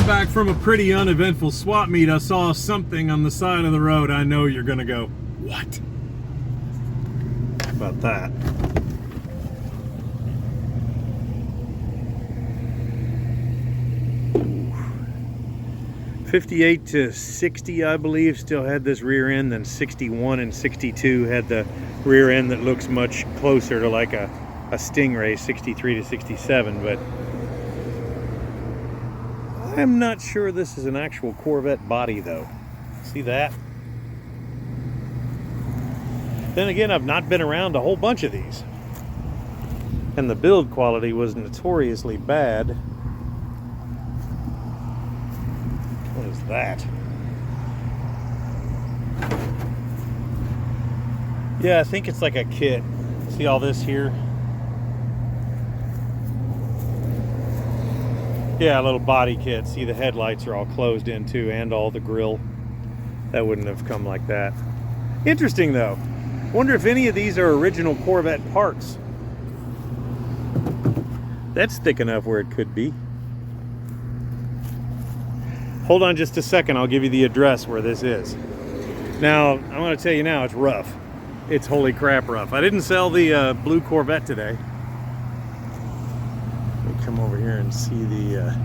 come back from a pretty uneventful swap meet, I saw something on the side of the road. I know you're gonna go, what? How about that? Ooh. 58 to 60, I believe, still had this rear end. Then 61 and 62 had the rear end that looks much closer to like a Stingray, 63 to 67, but I'm not sure this is an actual Corvette body though. See that? Then again, I've not been around a whole bunch of these, and the build quality was notoriously bad. What is that? Yeah, I think it's like a kit. See all this here? Yeah, a little body kit. See, the headlights are all closed in too, and all the grille. That wouldn't have come like that. Interesting though. Wonder if any of these are original Corvette parts. That's thick enough where it could be. Hold on just a second, I'll give you the address where this is. Now, I'm gonna tell you now, it's rough. It's holy crap rough. I didn't sell the blue Corvette today. Come over here and see the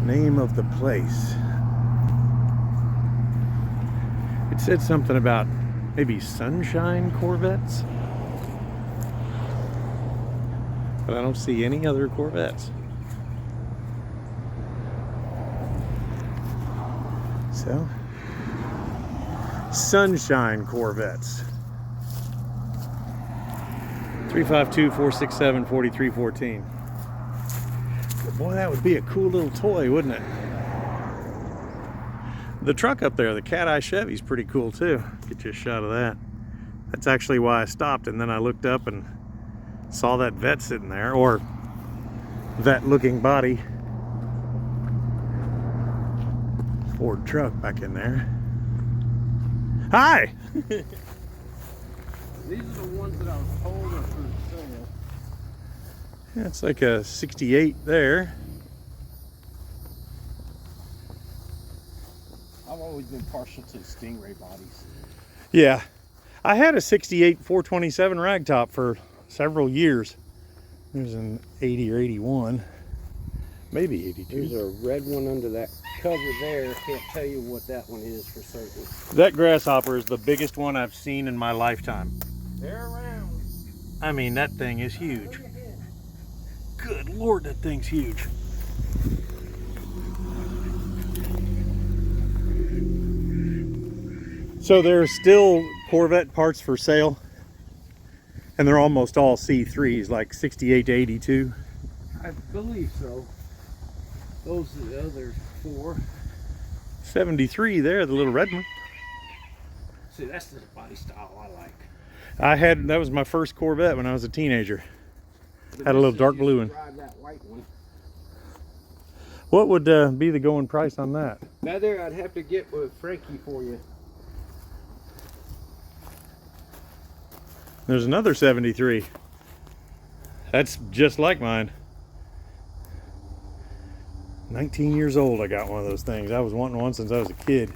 name of the place. It said something about maybe Sunshine Corvettes, but I don't see any other Corvettes. So, Sunshine Corvettes. 352-467-4314. Boy, that would be a cool little toy, wouldn't it? The truck up there, the Cat Eye Chevy, is pretty cool too. Get you a shot of that. That's actually why I stopped, and then I looked up and saw that Vette sitting there, or that looking body. Ford truck back in there. Hi! These are the ones that I was told are for sale. Yeah, it's like a 68 there. I've always been partial to Stingray bodies. Yeah, I had a 68 427 ragtop for several years. It was an 80 or 81, maybe 82. There's a red one under that cover there. Can't tell you what that one is for certain. That Grasshopper is the biggest one I've seen in my lifetime. They're around. I mean, that thing is huge. Good Lord, that thing's huge. So there's still Corvette parts for sale, and they're almost all C3s, like 68 to 82. I believe so. Those are the other four. 73 there, the little red one. See, that's the body style I like. That was my first Corvette when I was a teenager. Had a little dark blue one. Drive that white one. What would be the going price on that? Now there, I'd have to get with Frankie for you. There's another 73. That's just like mine. 19 years old, I got one of those things. I was wanting one since I was a kid.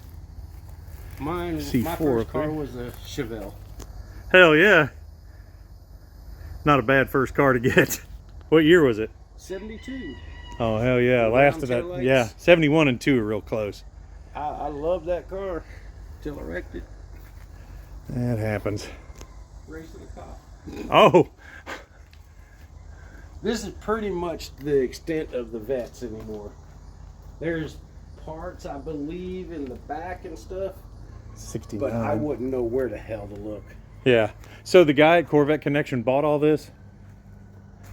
Mine, C4 my first up car there. was a Chevelle. Hell yeah. Not a bad first car to get. What year was it? 72. Oh, hell yeah. The Lasted round that. taillights. Yeah, 71 and 2 are real close. I love that car till I wrecked it. That happens. Racing a cop. Oh, This is pretty much the extent of the Vettes anymore. There's parts, I believe, in the back and stuff, 69. but I wouldn't know where the hell to look. Yeah. So the guy at Corvette Connection bought all this?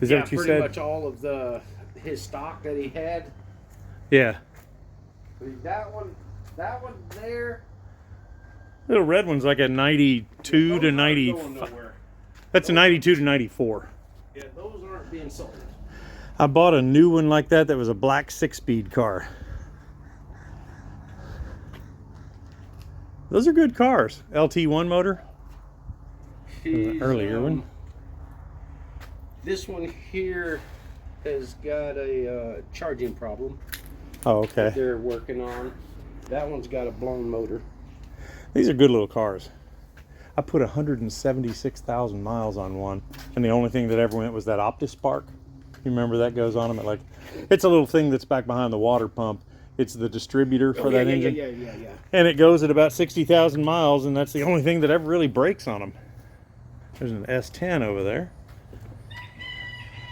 Is that what you pretty said? much all of his stock that he had. Yeah. That one there. Little red one's like a 92 to those aren't 90. going nowhere. That's a 92 to 94. Yeah, those aren't being sold. I bought a new one like that was a black 6-speed car. Those are good cars. LT1 motor. He's, Earlier one. This one here has got a charging problem. Oh, okay. that they're working on. That one's got a blown motor. These are good little cars. I put 176,000 miles on one, and the only thing that ever went was that OptiSpark. You remember that goes on them? It's a little thing that's back behind the water pump. It's the distributor for that engine. Yeah. And it goes at about 60,000 miles, and that's the only thing that ever really breaks on them. There's an S10 over there.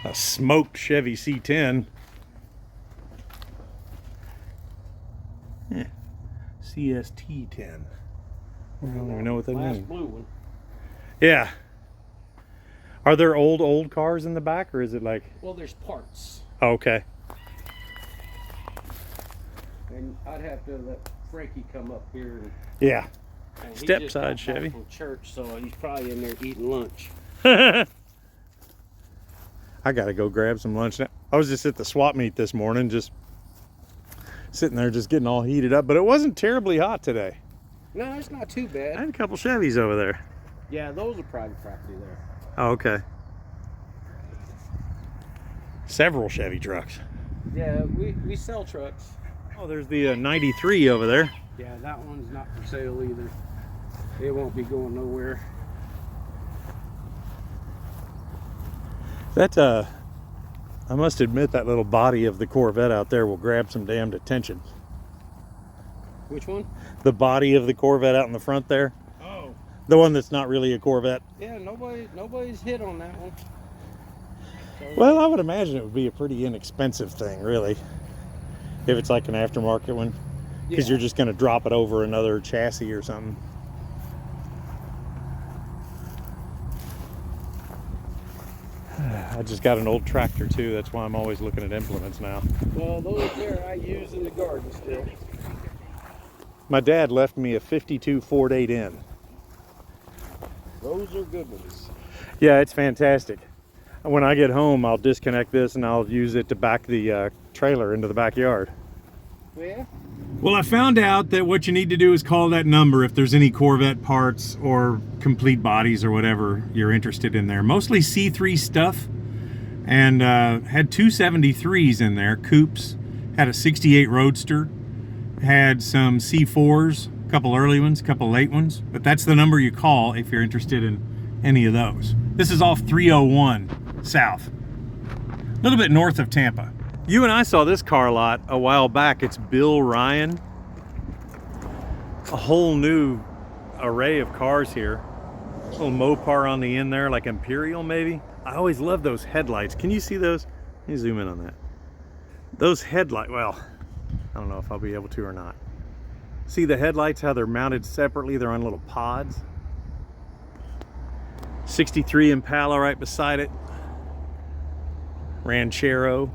A smoked Chevy C10. Yeah. CST10. I don't even know what that means. Blue one. Yeah. Are there old cars in the back, or is it like... Well, there's parts. Oh, okay. And I'd have to let Frankie come up here. Yeah. And he Step just side got back Chevy. from church, so he's probably in there eating lunch. I gotta go grab some lunch now. I was just at the swap meet this morning, just sitting there just getting all heated up, but it wasn't terribly hot today. No, it's not too bad. I had a couple Chevys over there. Yeah, those are private property there. Oh, okay. Several Chevy trucks. Yeah, we sell trucks. Oh, there's the 93 over there. Yeah, that one's not for sale either. It won't be going nowhere. That, I must admit, that little body of the Corvette out there will grab some damned attention. Which one? The body of the Corvette out in the front there. Oh. The one that's not really a Corvette. Yeah, nobody's hit on that one. So, Well, I would imagine it would be a pretty inexpensive thing, really. If it's like an aftermarket one. Because you're just going to drop it over another chassis or something. I just got an old tractor too. That's why I'm always looking at implements now. well, those there I use in the garden still. My dad left me a 52 Ford 8N. Those are good ones. Yeah, it's fantastic. When I get home, I'll disconnect this and I'll use it to back the trailer into the backyard. Yeah. Well, I found out that what you need to do is call that number if there's any Corvette parts or complete bodies or whatever you're interested in there. Mostly C3 stuff, and had two 73s in there, coupes, had a 68 Roadster, had some C4s, a couple early ones, a couple late ones, but that's the number you call if you're interested in any of those. This is off 301 South, a little bit north of Tampa. You and I saw this car lot a while back. It's Bill Ryan. A whole new array of cars here. A little Mopar on the end there, like Imperial maybe. I always love those headlights. Can you see those? Let me zoom in on that. Those headlights, well, I don't know if I'll be able to or not. See the headlights, how they're mounted separately? They're on little pods. 63 Impala right beside it. Ranchero.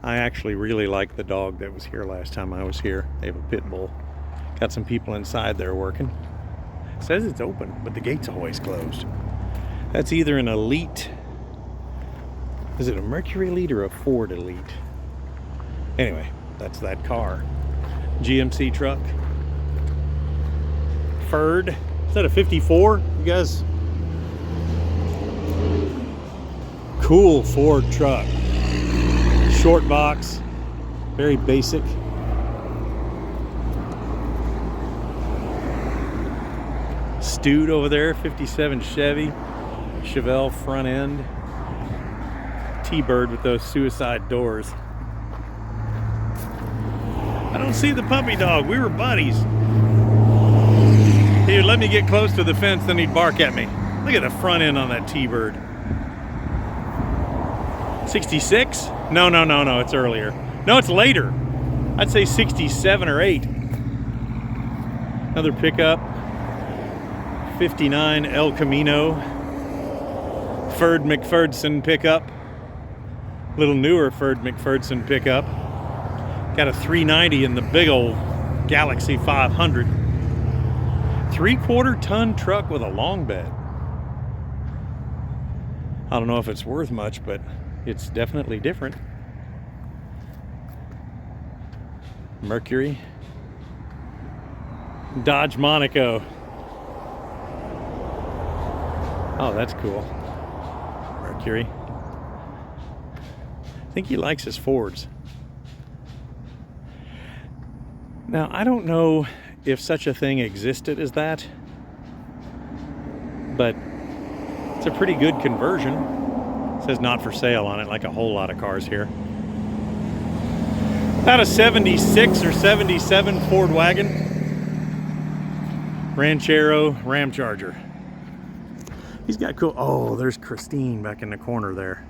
I actually really like the dog that was here last time I was here. They have a pit bull. Got some people inside there working. It says it's open, but the gate's always closed. That's either an Elite. Is it a Mercury Elite or a Ford Elite? Anyway, that's that car. GMC truck. Ford. Is that a 54? You guys? Cool Ford truck. Short box, very basic. Stewed over there, 57 Chevy, Chevelle front end. T-Bird with those suicide doors. I don't see the puppy dog. We were buddies. He would let me get close to the fence, then he'd bark at me. Look at the front end on that T-Bird. 66? No, it's earlier. No, it's later. I'd say 67 or 8. Another pickup. 59 El Camino. Ferd McPherson pickup. Little newer Ferd McPherson pickup. Got a 390 in the big old Galaxy 500. 3/4 ton truck with a long bed. I don't know if it's worth much, but it's definitely different. Mercury. Dodge Monaco. Oh, that's cool. Mercury. I think he likes his Fords. Now, I don't know if such a thing existed as that, but it's a pretty good conversion. It says not for sale on it, like a whole lot of cars here. About a 76 or 77 Ford wagon. Ranchero Ram Charger. He's got cool, oh, there's Christine back in the corner there.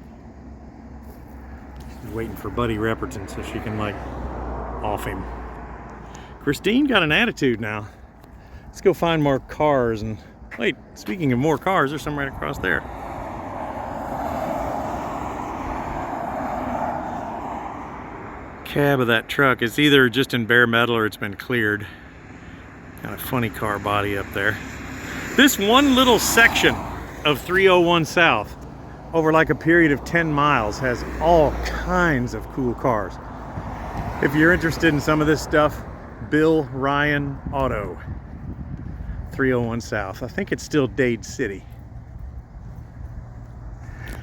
She's waiting for Buddy Repperton so she can like off him. Christine got an attitude now. Let's go find more cars. And wait, speaking of more cars, there's some right across there. Cab of that truck is either just in bare metal or it's been cleared. Got a funny car body up there. This one little section of 301 South over like a period of 10 miles has all kinds of cool cars. If you're interested in some of this stuff, Bill Ryan Auto, 301 South. I think it's still Dade City.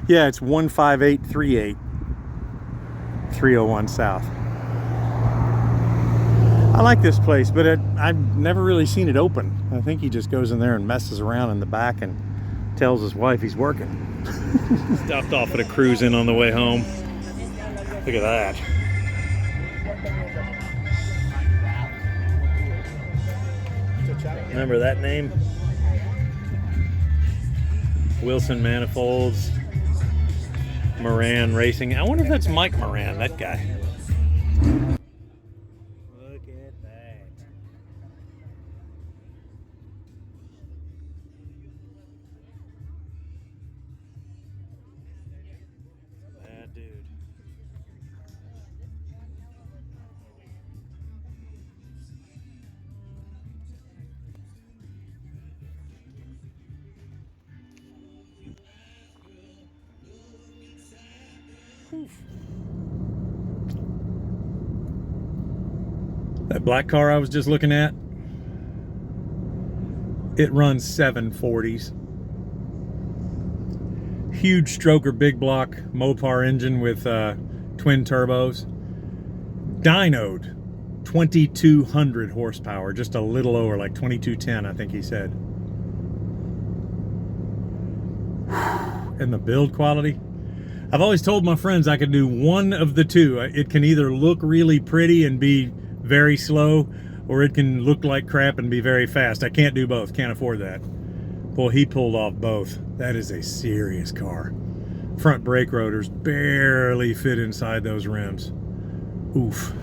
Yeah, it's 15838 301 South. I like this place, but I've never really seen it open. I think he just goes in there and messes around in the back and tells his wife he's working. Stopped off at a Cruise Inn on the way home. Look at that. Remember that name? Wilson Manifolds, Moran Racing. I wonder if that's Mike Moran, that guy. Look at that. That dude. That black car I was just looking at, it runs 740s. Huge stroker, big block Mopar engine with twin turbos. Dynoed, 2200 horsepower, just a little over, like 2210, I think he said. And the build quality. I've always told my friends I could do one of the two. It can either look really pretty and be very slow, or it can look like crap and be very fast. I can't do both, can't afford that. Boy, he pulled off both. That is a serious car. Front brake rotors barely fit inside those rims. Oof.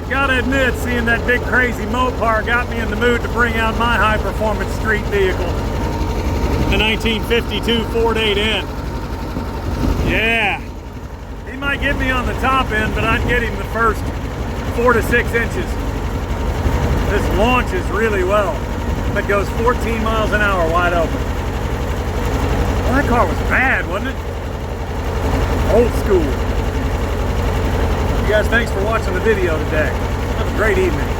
Gotta admit, seeing that big crazy Mopar got me in the mood to bring out my high-performance street vehicle. The 1952 Ford 8N. Yeah, he might get me on the top end, but I'd get him the first 4 to 6 inches. This launches really well. It goes 14 miles an hour wide open. Well, that car was bad, wasn't it? Old school. You guys, thanks for watching the video today. Have a great evening.